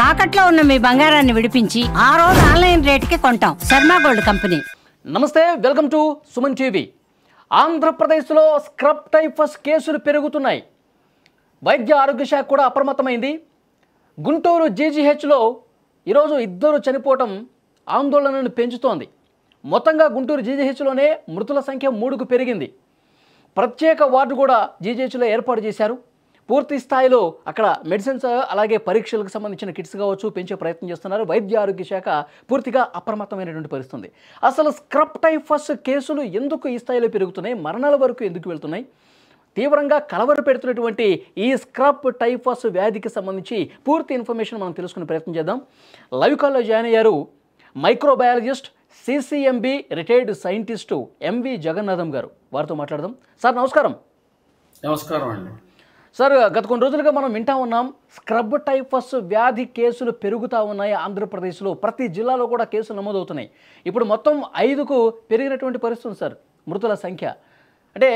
తాకట్లో ఉన్న మీ బంగారాన్ని విడిపించి ఆ రోజు ఆన్లైన్ రేటుకి కొంటాం. Sharma gold company. నమస్తే, వెల్కమ్ టు సుమన్ టీవీ. ఆంధ్రప్రదేశ్లో స్క్రబ్ టైఫస్ కేసులు పెరుగుతున్నాయి. వైద్య ఆరోగ్య శాఖ కూడా అప్రమత్తమైంది. గుంటూరు జీజీహెచ్లో ఈరోజు 2 చనిపోవటం ఆందోళనను పెంచుతోంది. మొత్తంగా గుంటూరు జీజీహెచ్లోనే మృతుల సంఖ్య 3కు పెరిగింది. ప్రత్యేక వార్డు కూడా జీజీహెచ్లో ఏర్పాటు చేశారు. పూర్తి స్థాయిలో అక్కడ మెడిసిన్స్ అలాగే పరీక్షలకు సంబంధించిన కిట్స్ కావచ్చు పెంచే ప్రయత్నం చేస్తున్నారు. వైద్య ఆరోగ్య శాఖ పూర్తిగా అప్రమత్తమైనటువంటి పరిస్థితుంది. అసలు స్క్రబ్ టైఫస్ కేసులు ఎందుకు ఈ స్థాయిలో పెరుగుతున్నాయి, మరణాల వరకు ఎందుకు వెళ్తున్నాయి, తీవ్రంగా కలవర పెడుతున్నటువంటి ఈ స్క్రబ్ టైఫస్ వ్యాధికి సంబంధించి పూర్తి ఇన్ఫర్మేషన్ మనం తెలుసుకునే ప్రయత్నం చేద్దాం. లైవ్ కాల్లో జాయిన్ అయ్యారు microbiologist, CCMB retired scientist MV Jagannatham గారు. వారితో మాట్లాడదాం. సార్ నమస్కారం. నమస్కారం అండి. సార్, గత కొన్ని రోజులుగా మనం వింటా ఉన్నాం, స్క్రబ్ టైఫస్ వ్యాధి కేసులు పెరుగుతూ ఉన్నాయి ఆంధ్రప్రదేశ్లో. ప్రతి జిల్లాలో కూడా కేసులు నమోదవుతున్నాయి. ఇప్పుడు మొత్తం 5కు పెరిగినటువంటి పరిస్థితి సార్ మృతుల సంఖ్య. అంటే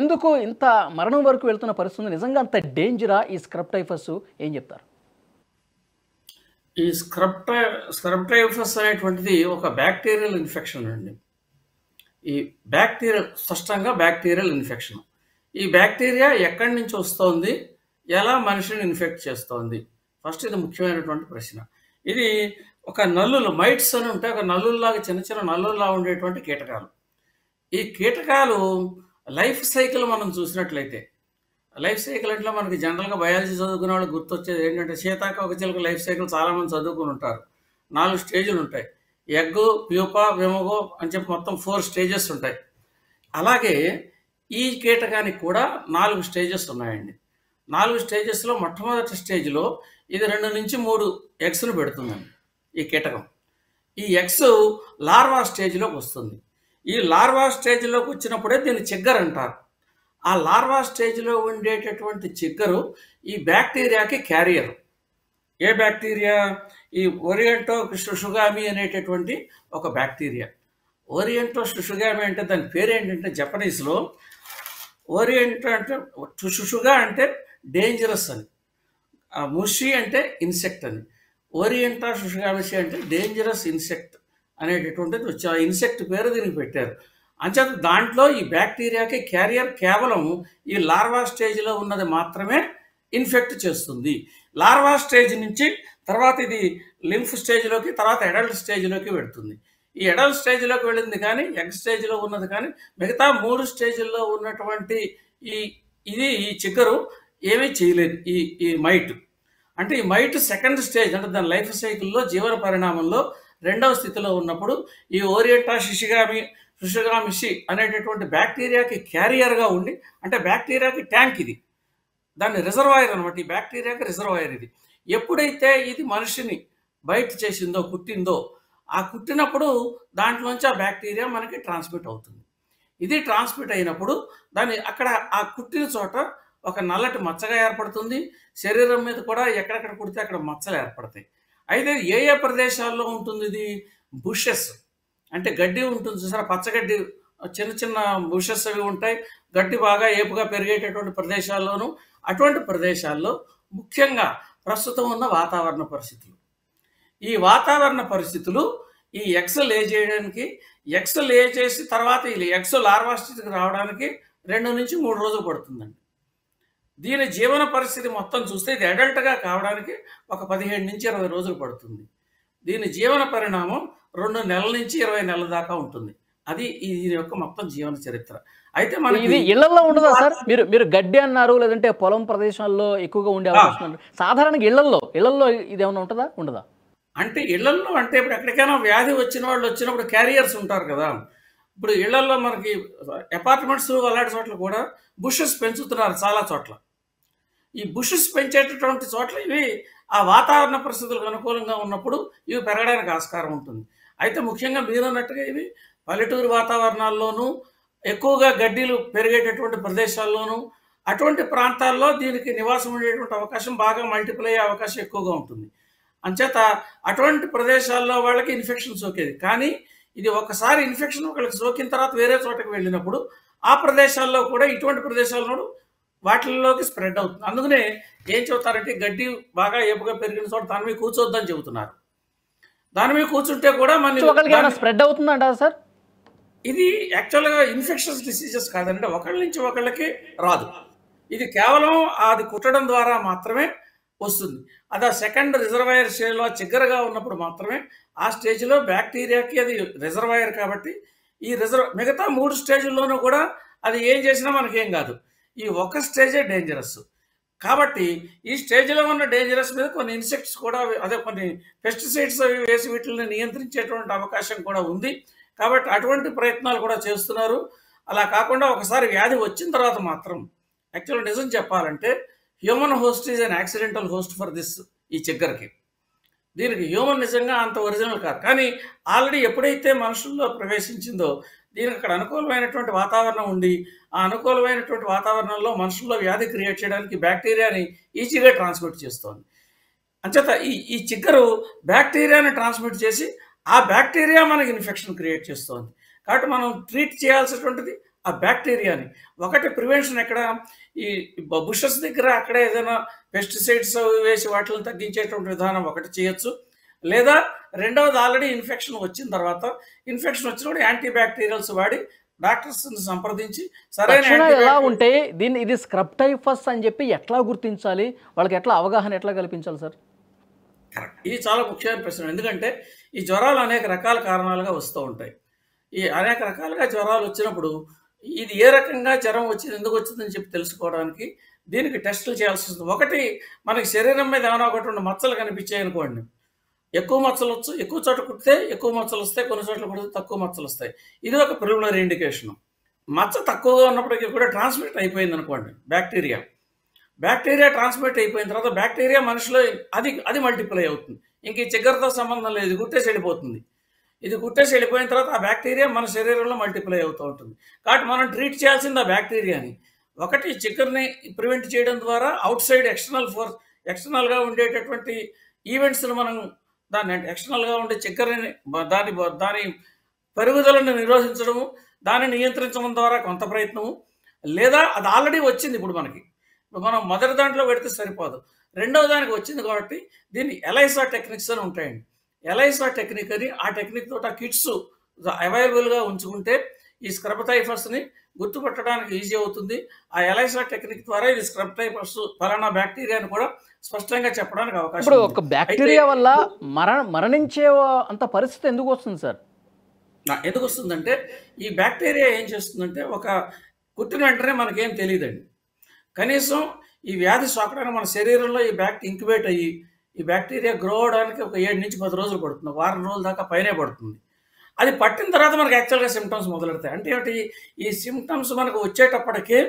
ఎందుకు ఇంత మరణం వరకు వెళ్తున్న పరిస్థితి? నిజంగా అంత డేంజరా ఈ స్క్రబ్ టైఫస్? ఏం చెప్తారు? ఈ స్క్రబ్ టైఫస్ అనేటువంటిది ఒక బ్యాక్టీరియల్ ఇన్ఫెక్షన్ అండి. ఈ స్పష్టంగా బ్యాక్టీరియల్ ఇన్ఫెక్షన్. ఈ బ్యాక్టీరియా ఎక్కడి నుంచి వస్తోంది, ఎలా మనిషిని ఇన్ఫెక్ట్ చేస్తోంది? ఫస్ట్ ఇది ముఖ్యమైనటువంటి ప్రశ్న. ఇది ఒక నల్లులు, మైట్స్ అని ఉంటే ఒక నల్లుల్లాగా చిన్న చిన్న నల్లుల్లా ఉండేటువంటి కీటకాలు. ఈ కీటకాలు లైఫ్ సైకిల్ మనం చూసినట్లయితే, లైఫ్ సైకిల్ అంటే మనకి జనరల్గా బయాలజీ చదువుకునే వాళ్ళకి గుర్తొచ్చేది ఏంటంటే సీతాకోకచిలుక లైఫ్ సైకిల్ చాలామంది చదువుకుని ఉంటారు. 4 స్టేజ్లు ఉంటాయి. ఎగ్, ప్యూపా, వెమగో అని చెప్పి మొత్తం 4 స్టేజెస్ ఉంటాయి. అలాగే ఈ కీటకానికి కూడా 4 స్టేజెస్ ఉన్నాయండి. 4 స్టేజెస్లో మొట్టమొదటి స్టేజ్లో ఇది 2 నుంచి 3 ఎగ్స్ను పెడుతుందండి ఈ కీటకం. ఈ ఎగ్స్ లార్వా స్టేజ్లోకి వస్తుంది. ఈ లార్వా స్టేజ్లోకి వచ్చినప్పుడే దీన్ని చిగ్గర్ అంటారు. ఆ లార్వా స్టేజ్లో ఉండేటటువంటి చిగ్గరు ఈ బ్యాక్టీరియాకి క్యారియర్. ఏ బ్యాక్టీరియా? ఈ ఓరియంటో షుషుగామి అనేటటువంటి ఒక బ్యాక్టీరియా. ఓరియంటో షుషుగామి అంటే దాని పేరు ఏంటంటే జపనీస్లో ఓరియంటో అంటే షుషుగా అంటే డేంజరస్ అని, ముషి అంటే ఇన్సెక్ట్ అని, ఓరియంటా షుషుగామిషి అంటే డేంజరస్ ఇన్సెక్ట్ అనేటటువంటిది వచ్చి ఆ ఇన్సెక్ట్ పేరు దీనికి పెట్టారు. అంచేత దాంట్లో ఈ బ్యాక్టీరియాకి క్యారియర్ కేవలం ఈ లార్వా స్టేజ్లో ఉన్నది మాత్రమే ఇన్ఫెక్ట్ చేస్తుంది. లార్వా స్టేజ్ నుంచి తర్వాత ఇది లింఫ్ స్టేజ్లోకి, తర్వాత అడల్ట్ స్టేజ్లోకి వెళుతుంది. ఈ అడల్ట్ స్టేజ్లోకి వెళ్ళింది కానీ ఎగ్ స్టేజ్లో ఉన్నది కానీ మిగతా 3 స్టేజ్ల్లో ఉన్నటువంటి ఈ చిక్కరు ఏమీ చేయలేదు. ఈ మైట్ అంటే ఈ మైట్ సెకండ్ స్టేజ్ అంటే దాని లైఫ్ సైకిల్లో జీవన పరిణామంలో 2వ స్థితిలో ఉన్నప్పుడు ఈ ఓరియంటా షుషుగామిషి అనేటటువంటి బ్యాక్టీరియాకి క్యారియర్గా ఉండి, అంటే బ్యాక్టీరియాకి ట్యాంక్ ఇది, దాన్ని రిజర్వాయర్ అనమాట. ఈ బ్యాక్టీరియాకి రిజర్వాయర్ ఇది. ఎప్పుడైతే ఇది మనిషిని బయట చేసిందో, కుట్టిందో, ఆ కుట్టినప్పుడు దాంట్లోంచి ఆ బ్యాక్టీరియా మనకి ట్రాన్స్మిట్ అవుతుంది. ఇది ట్రాన్స్మిట్ అయినప్పుడు దాన్ని అక్కడ ఆ కుట్టిన చోట ఒక నల్లటి మచ్చగా ఏర్పడుతుంది. శరీరం మీద కూడా ఎక్కడెక్కడ కుడితే అక్కడ మచ్చలు ఏర్పడతాయి. అయితే ఏ ఏ ప్రదేశాల్లో ఉంటుంది ఇది? బుషెస్ అంటే గడ్డి ఉంటుంది చూసారా, పచ్చగడ్డి, చిన్న చిన్న బుషెస్ అవి ఉంటాయి. గడ్డి బాగా ఏపుగా పెరిగేటటువంటి ప్రదేశాల్లోనూ, అటువంటి ప్రదేశాల్లో ముఖ్యంగా ప్రస్తుతం ఉన్న వాతావరణ పరిస్థితులు, ఈ వాతావరణ పరిస్థితులు ఈ ఎగ్స్ లే చేయడానికి, ఎగ్స్ లే చేసి తర్వాత ఈ ఎగ్స్ లార్వా స్థితికి రావడానికి 2 నుంచి 3 రోజులు పడుతుందండి. దీని జీవన పరిస్థితి మొత్తం చూస్తే ఇది అడల్ట్గా కావడానికి ఒక 15 నుంచి 20 రోజులు పడుతుంది. దీని జీవన పరిణామం 2 నెలల నుంచి 20 నెలల దాకా ఉంటుంది. అది దీని యొక్క మొత్తం జీవన చరిత్ర. అయితే మనకి ఇది ఇళ్లలో ఉండదా సార్? మీరు గడ్డి అన్నారు, లేదంటే పొలం ప్రదేశాల్లో ఎక్కువగా ఉండే అవకాశం ఉంది. సాధారణంగా ఇళ్లలో ఇది ఏమైనా ఉంటుందా, ఉండదా? అంటే ఇళ్లల్లో అంటే ఇప్పుడు ఎక్కడికైనా వ్యాధి వచ్చిన వాళ్ళు వచ్చినప్పుడు క్యారియర్స్ ఉంటారు కదా. ఇప్పుడు ఇళ్లల్లో మనకి అపార్ట్మెంట్స్ అలాంటి చోట్ల కూడా బుషెస్ పెంచుతున్నారు చాలా చోట్ల. ఈ బుషెస్ పెంచేటటువంటి చోట్ల ఇవి ఆ వాతావరణ పరిస్థితులకు అనుకూలంగా ఉన్నప్పుడు ఇవి పెరగడానికి ఆస్కారం ఉంటుంది. అయితే ముఖ్యంగా మీరు అన్నట్టుగా ఇవి పల్లెటూరు వాతావరణాల్లోనూ, ఎక్కువగా గడ్డీలు పెరిగేటటువంటి ప్రదేశాల్లోనూ, అటువంటి ప్రాంతాల్లో దీనికి నివాసం ఉండేటువంటి అవకాశం బాగా మల్టిపుల్ అయ్యే అవకాశం ఎక్కువగా ఉంటుంది. అంచేత అటువంటి ప్రదేశాల్లో వాళ్ళకి ఇన్ఫెక్షన్ సోకేది. కానీ ఇది ఒకసారి ఇన్ఫెక్షన్ ఒకళ్ళకి సోకిన తర్వాత వేరే చోటకి వెళ్ళినప్పుడు ఆ ప్రదేశాల్లో కూడా ఇటువంటి ప్రదేశాల్లో వాటిల్లోకి స్ప్రెడ్ అవుతుంది. అందుకనే ఏం చెబుతారంటే గడ్డి బాగా ఏపుగా పెరిగిన చోట దాని మీద కూర్చోవద్దని చెబుతున్నారు. దాని మీద కూర్చుంటే కూడా ఒకరికి ఏమైనా స్ప్రెడ్ అవుతుందంటారా సార్? ఇది యాక్చువల్గా ఇన్ఫెక్షన్స్ డిసీజెస్ కాదంటే ఒకళ్ళ నుంచి ఒకళ్ళకి రాదు. ఇది కేవలం అది కుట్టడం ద్వారా మాత్రమే వస్తుంది. అది ఆ సెకండ్ రిజర్వాయర్ స్టేజ్లో చిగ్గరగా ఉన్నప్పుడు మాత్రమే ఆ స్టేజ్లో బ్యాక్టీరియాకి అది రిజర్వాయర్ కాబట్టి మిగతా 3 స్టేజ్ల్లోనూ కూడా అది ఏం చేసినా మనకేం కాదు. ఈ ఒక స్టేజే డేంజరస్. కాబట్టి ఈ స్టేజ్లో ఉన్న డేంజరస్ మీద కొన్ని ఇన్సెక్ట్స్ కూడా అదే కొన్ని పెస్టిసైడ్స్ అవి వేసి వీటిని నియంత్రించేటువంటి అవకాశం కూడా ఉంది. కాబట్టి అటువంటి ప్రయత్నాలు కూడా చేస్తున్నారు. అలా కాకుండా ఒకసారి వ్యాధి వచ్చిన తర్వాత మాత్రం యాక్చువల్గా నిజం చెప్పాలంటే human host is an accidental host for this. ఈ చిగ్గరకి దీనికి హ్యూమన్ నిజంగా అంత ఒరిజినల్ కాదు. కానీ ఆల్రెడీ ఎప్పుడైతే మనుషుల్లో ప్రవేశించిందో దీనికి అక్కడ అనుకూలమైనటువంటి వాతావరణం ఉండి ఆ అనుకూలమైనటువంటి వాతావరణంలో మనుషుల్లో వ్యాధి క్రియేట్ చేయడానికి బ్యాక్టీరియాని ఈజీగా ట్రాన్స్మిట్ చేస్తోంది. అంచేత ఈ చిగ్గరు బ్యాక్టీరియాని ట్రాన్స్మిట్ చేసి ఆ బ్యాక్టీరియా మనకి ఇన్ఫెక్షన్ క్రియేట్ చేస్తోంది. కాబట్టి మనం ట్రీట్ చేయాల్సినటువంటిది ఆ బ్యాక్టీరియాని. ఒకటి ప్రివెన్షన్ ఎక్కడ ఈ బుషెస్ దగ్గర అక్కడ ఏదైనా పెస్టిసైడ్స్ వేసి వాటిని తగ్గించేటువంటి విధానం ఒకటి చేయొచ్చు. లేదా రెండవది ఆల్రెడీ ఇన్ఫెక్షన్ వచ్చిన తర్వాత ఇన్ఫెక్షన్ వచ్చినప్పుడు యాంటీ బ్యాక్టీరియల్స్ వాడి డాక్టర్స్ని సంప్రదించి సరైన ఎలా ఉంటే ఇది స్క్రబ్ టైఫస్ అని చెప్పి ఎట్లా గుర్తించాలి, వాళ్ళకి ఎట్లా అవగాహన ఎట్లా కల్పించాలి సార్? కరెక్ట్. ఇది చాలా ముఖ్యమైన ప్రశ్న. ఎందుకంటే ఈ జ్వరాలు అనేక రకాల కారణాలుగా వస్తూ ఉంటాయి. ఈ అనేక రకాలుగా జ్వరాలు వచ్చినప్పుడు ఇది ఏ రకంగా జ్వరం వచ్చింది ఎందుకు వచ్చిందని చెప్పి తెలుసుకోవడానికి దీనికి టెస్టులు చేయాల్సి వస్తుంది. ఒకటి మనకి శరీరం మీద ఏమైనా ఒకటి 2 మచ్చలు కనిపించాయి అనుకోండి, ఎక్కువ మచ్చలు వచ్చు, ఎక్కువ చోట కుడితే ఎక్కువ మచ్చలు వస్తాయి, కొన్ని చోట్ల కుడితే తక్కువ మచ్చలు వస్తాయి. ఇది ఒక ప్రిలిమినరీ ఇండికేషన్. మచ్చ తక్కువగా ఉన్నప్పటికీ కూడా ట్రాన్స్మిట్ అయిపోయింది అనుకోండి బ్యాక్టీరియా ట్రాన్స్మిట్ అయిపోయిన తర్వాత బ్యాక్టీరియా మనిషిలో అది మల్టిప్లై అవుతుంది. ఇంక ఈ చిగ్గరతో సంబంధం లేదు, ఇది గుట్టేసి వెళ్ళిపోతుంది. ఇది గుట్టేసి వెళ్ళిపోయిన తర్వాత ఆ బ్యాక్టీరియా మన శరీరంలో మల్టిప్లై అవుతూ ఉంటుంది. కాబట్టి మనం ట్రీట్ చేయాల్సింది ఆ బ్యాక్టీరియాని. ఒకటి చిగ్గర్ని ప్రివెంట్ చేయడం ద్వారా అవుట్ సైడ్ ఎక్స్టర్నల్గా ఉండేటటువంటి ఈవెంట్స్ని మనం దాన్ని ఎక్స్టర్నల్గా ఉండే చిగ్గర్ని దాని పెరుగుదలను నిరోధించడము, దాన్ని నియంత్రించడం ద్వారా కొంత ప్రయత్నము. లేదా అది ఆల్రెడీ వచ్చింది, ఇప్పుడు మనం మొదటి దాంట్లో పెడితే సరిపోదు, రెండవ దానికి వచ్చింది కాబట్టి దీన్ని ఎలైసా టెక్నిక్స్ అని ఉంటాయండి. ఎలైసా టెక్నిక్ అని ఆ టెక్నిక్ తోటి ఆ కిట్స్ అవైలబుల్గా ఉంచుకుంటే ఈ స్క్రబ్ టైఫస్ని గుర్తుపట్టడానికి ఈజీ అవుతుంది. ఆ ఎలైసా టెక్నిక్ ద్వారా ఇది స్క్రబ్ టైఫస్ ఫలానా బ్యాక్టీరియాని కూడా స్పష్టంగా చెప్పడానికి అవకాశం. ఇప్పుడు ఒక బ్యాక్టీరియా వల్ల మరణించే అంత పరిస్థితి ఎందుకు వస్తుంది సార్? ఎందుకు వస్తుందంటే ఈ బ్యాక్టీరియా ఏం చేస్తుందంటే ఒక కుట్టిన వెంటనే మనకేం తెలియదండి. కనీసం ఈ వ్యాధి సోకడానికి మన శరీరంలో ఈ ఇంక్యుబేట్ అయ్యి ఈ బ్యాక్టీరియా గ్రో అవడానికి ఒక 7 నుంచి 10 రోజులు పడుతుంది, వారం రోజుల దాకా పైనే పడుతుంది. అది పట్టిన తర్వాత మనకు యాక్చువల్గా సిమ్టమ్స్ మొదలెడతాయి. అంటే ఏమిటి, ఈ సిమ్టమ్స్ మనకు వచ్చేటప్పటికే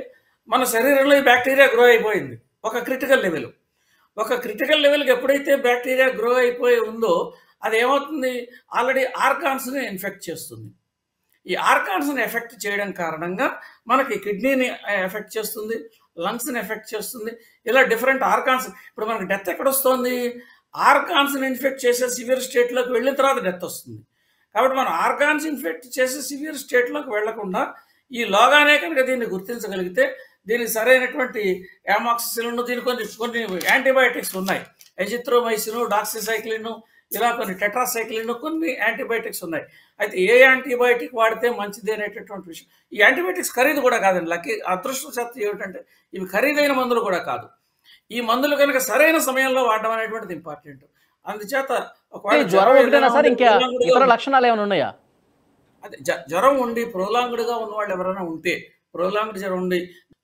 మన శరీరంలో ఈ బ్యాక్టీరియా గ్రో అయిపోయింది ఒక క్రిటికల్ లెవెల్కి. ఎప్పుడైతే బ్యాక్టీరియా గ్రో అయిపోయి ఉందో అది ఏమవుతుంది, ఆల్రెడీ ఆర్గాన్స్ని ఇన్ఫెక్ట్ చేస్తుంది. ఈ ఆర్గాన్స్ని ఎఫెక్ట్ చేయడం కారణంగా మనకి కిడ్నీని ఎఫెక్ట్ చేస్తుంది, లంగ్స్ని ఎఫెక్ట్ చేస్తుంది. ఇలా డిఫరెంట్ ఆర్గాన్స్. ఇప్పుడు మనకి డెత్ ఎక్కడ వస్తుంది, ఆర్గాన్స్ని ఇన్ఫెక్ట్ చేసే సివియర్ స్టేట్లోకి వెళ్ళిన తర్వాత డెత్ వస్తుంది. కాబట్టి మనం ఆర్గాన్స్ ఇన్ఫెక్ట్ చేసే సివియర్ స్టేట్లోకి వెళ్లకుండా ఈ లోగానే కనుక దీన్ని గుర్తించగలిగితే దీనికి సరైనటువంటి యామాక్సిసిలిన్, దీనికి కొన్ని యాంటీబయాటిక్స్ ఉన్నాయి, ఎజిత్రోమైసిన్, డాక్సిసైక్లిన్, ఇలా కొన్ని టెట్రాసైక్లిన్, కొన్ని యాంటీబయాటిక్స్ ఉన్నాయి. అయితే ఏ యాంటీబయాటిక్ వాడితే మంచిది అనేటటువంటి విషయం. ఈ యాంటీబయాటిక్స్ ఖరీదు కూడా కాదండి. అదృష్టవశాత్తు ఏమిటంటే ఇవి ఖరీదైన మందులు కూడా కాదు. ఈ మందులు కనుక సరైన సమయంలో వాడడం అనేటువంటిది ఇంపార్టెంట్. అందుచేత ఒకవేళ జ్వరం ఒకటేనా సార్, ఇంకా ఇతర లక్షణాలు ఏమైనా ఉన్నాయా? అదే జ్వరం ఉండి ప్రొలాంగ్డ్గా ఉన్న వాళ్ళు ఎవరైనా ఉంటే, ప్రొలాంగ్డ్ జ్వరం ఉండి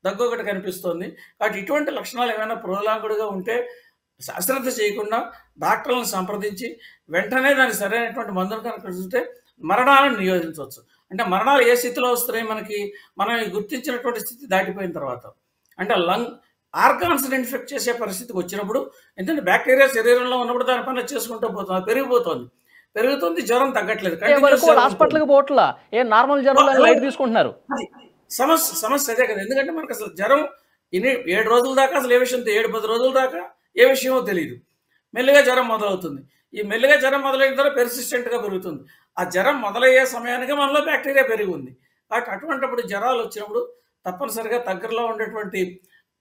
దగ్గు ఒకటి కనిపిస్తుంది, కాబట్టి ఇటువంటి లక్షణాలు ఏమైనా ప్రొలాంగ్డ్గా ఉంటే అశ్రద్ధ చేయకుండా డాక్టర్లను సంప్రదించి వెంటనే దానికి సరైనటువంటి మందులు కనుక చూస్తే మరణాలను నియోజించవచ్చు. అంటే మరణాలు ఏ స్థితిలో వస్తున్నాయి మనం గుర్తించినటువంటి స్థితి దాటిపోయిన తర్వాత, అంటే ఆర్గాన్స్ని ఇన్ఫెక్ట్ చేసే పరిస్థితికి వచ్చినప్పుడు, ఎందుకంటే బ్యాక్టీరియా శరీరంలో ఉన్నప్పుడు దాని పని చేసుకుంటూ పోతుంది, పెరుగుతుంది, జ్వరం తగ్గట్లేదు, హాస్పిటల్కి పోవట్లా, ఏ నార్మల్ జ్వరం లైట్ తీసుకుంటున్నారు. సమస్య అదే కదా. ఎందుకంటే మనకు అసలు జ్వరం 7 రోజుల దాకా అసలు ఏ విషయం 7-10 రోజుల దాకా ఏ విషయమో తెలియదు. మెల్లిగా జ్వరం మొదలవుతుంది. ఈ మెల్లిగా జ్వరం మొదలైన తర్వాత పెర్సిస్టెంట్గా పెరుగుతుంది. ఆ జ్వరం మొదలయ్యే సమయానికి మనలో బ్యాక్టీరియా పెరిగి ఉంది. కాబట్టి అటువంటిప్పుడు జ్వరాలు వచ్చినప్పుడు తప్పనిసరిగా దగ్గరలో ఉండేటువంటి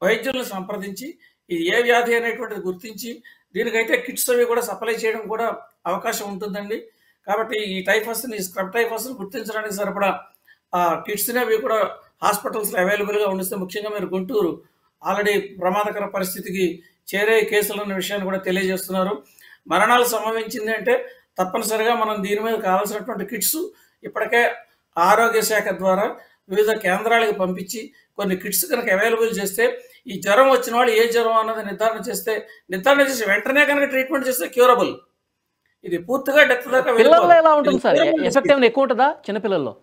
వైద్యులను సంప్రదించి ఇది ఏ వ్యాధి అనేటువంటిది గుర్తించి దీనికైతే కిట్స్ అవి కూడా సప్లై చేయడం కూడా అవకాశం ఉంటుందండి. కాబట్టి ఈ టైఫస్ని, స్క్రబ్ టైఫస్ని గుర్తించడానికి సరిపడా కిట్స్ని అవి కూడా హాస్పిటల్స్లో అవైలబుల్గా ఉండిస్తే, ముఖ్యంగా మీరు గుంటూరు ఆల్రెడీ ప్రమాదకర పరిస్థితికి చేరే కేసులు ఉన్న విషయాన్ని కూడా తెలియజేస్తున్నారు. మరణాలు సంభవించింది అంటే తప్పనిసరిగా మనం దీని మీద కావాల్సినటువంటి కిట్స్ ఇప్పటికే ఆరోగ్య శాఖ ద్వారా వివిధ కేంద్రాలకు పంపించి కొన్ని కిట్స్ కనుక అవైలబుల్ చేస్తే, ఈ జ్వరం వచ్చిన వాళ్ళు ఏ జ్వరం అన్నది నిర్ధారణ చేసి వెంటనే కనుక ట్రీట్మెంట్ చేస్తే క్యూరబుల్. ఇది పూర్తిగా డెత్ దాకా పిల్లల్లో ఎలా ఉంటుంది సార్? ఎఫెక్ట్ ఏమైనా ఎక్కువ ఉంటుందా చిన్నపిల్లల్లో?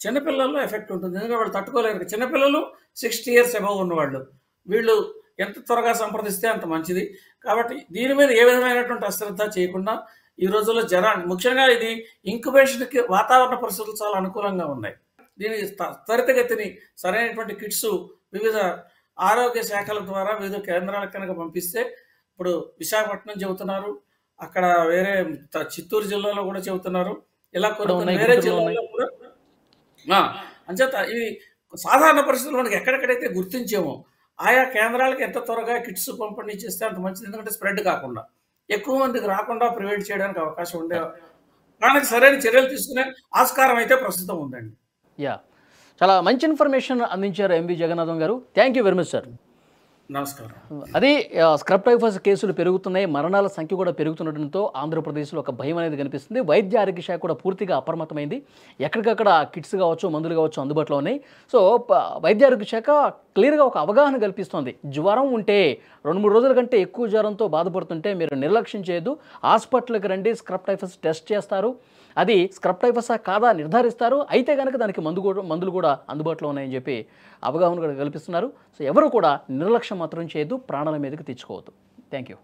చిన్నపిల్లల్లో ఎఫెక్ట్ ఉంటుంది, ఎందుకంటే వాళ్ళు తట్టుకోలేరు. చిన్నపిల్లలు 60 years అబవ్ ఉన్నవాళ్ళు, వీళ్ళు ఎంత త్వరగా సంప్రదిస్తే అంత మంచిది. కాబట్టి దీని మీద ఏ విధమైనటువంటి అశ్రద్ధ చేయకుండా ఈ రోజుల్లో జ్వరాన్ని, ముఖ్యంగా ఇది ఇంక్యుబేషన్కి వాతావరణ పరిస్థితులు చాలా అనుకూలంగా ఉన్నాయి. దీని త్వరితగతిని సరైనటువంటి కిట్స్ వివిధ ఆరోగ్య శాఖల ద్వారా వివిధ కేంద్రాలకు కనుక పంపిస్తే, ఇప్పుడు విశాఖపట్నం చెబుతున్నారు, అక్కడ వేరే చిత్తూరు జిల్లాలో కూడా చెబుతున్నారు, ఇలా కొన్ని వేరే జిల్లాలో కూడా. అంచేత ఇవి సాధారణ పరిస్థితులు మనకి ఎక్కడెక్కడైతే గుర్తించామో ఆయా కేంద్రాలకు ఎంత త్వరగా కిట్స్ పంపిణీ చేస్తే అంత మంచిది. ఎందుకంటే స్ప్రెడ్ కాకుండా, ఎక్కువ మందికి రాకుండా ప్రివెంట్ చేయడానికి అవకాశం ఉండే దానికి సరైన చర్యలు తీసుకునే ఆస్కారం అయితే ప్రస్తుతం ఉందండి. చాలా మంచి ఇన్ఫర్మేషన్ అందించారు ఎంవి జగన్నాథం గారు. Thank you very much sir. నమస్కారం. అది స్క్రబ్ టైఫస్ కేసులు పెరుగుతున్నాయి, మరణాల సంఖ్య కూడా పెరుగుతుండటంతో ఆంధ్రప్రదేశ్లో ఒక భయం అనేది కనిపిస్తుంది. వైద్య ఆరోగ్య శాఖ కూడా పూర్తిగా అప్రమత్తమైంది. ఎక్కడికక్కడ కిట్స్ కావచ్చు, మందులు కావచ్చు అందుబాటులో ఉన్నాయి. సో వైద్య ఆరోగ్య శాఖ క్లియర్గా ఒక అవగాహన కల్పిస్తోంది. జ్వరం ఉంటే 2-3 రోజుల కంటే ఎక్కువ జ్వరంతో బాధపడుతుంటే మీరు నిర్లక్ష్యం చేయొద్దు, హాస్పిటల్కి రండి, స్క్రబ్ టైఫస్ టెస్ట్ చేస్తారు, అది స్క్రబ్ టైఫసా కాదా నిర్ధారిస్తారు, అయితే కనుక దానికి మందులు కూడా అందుబాటులో ఉన్నాయని చెప్పి అవగాహన కూడా కల్పిస్తున్నారు. సో ఎవరు కూడా నిర్లక్ష్యం మాత్రం చేయొద్దు, ప్రాణాల మీదకి తెచ్చుకోవద్దు. Thank you.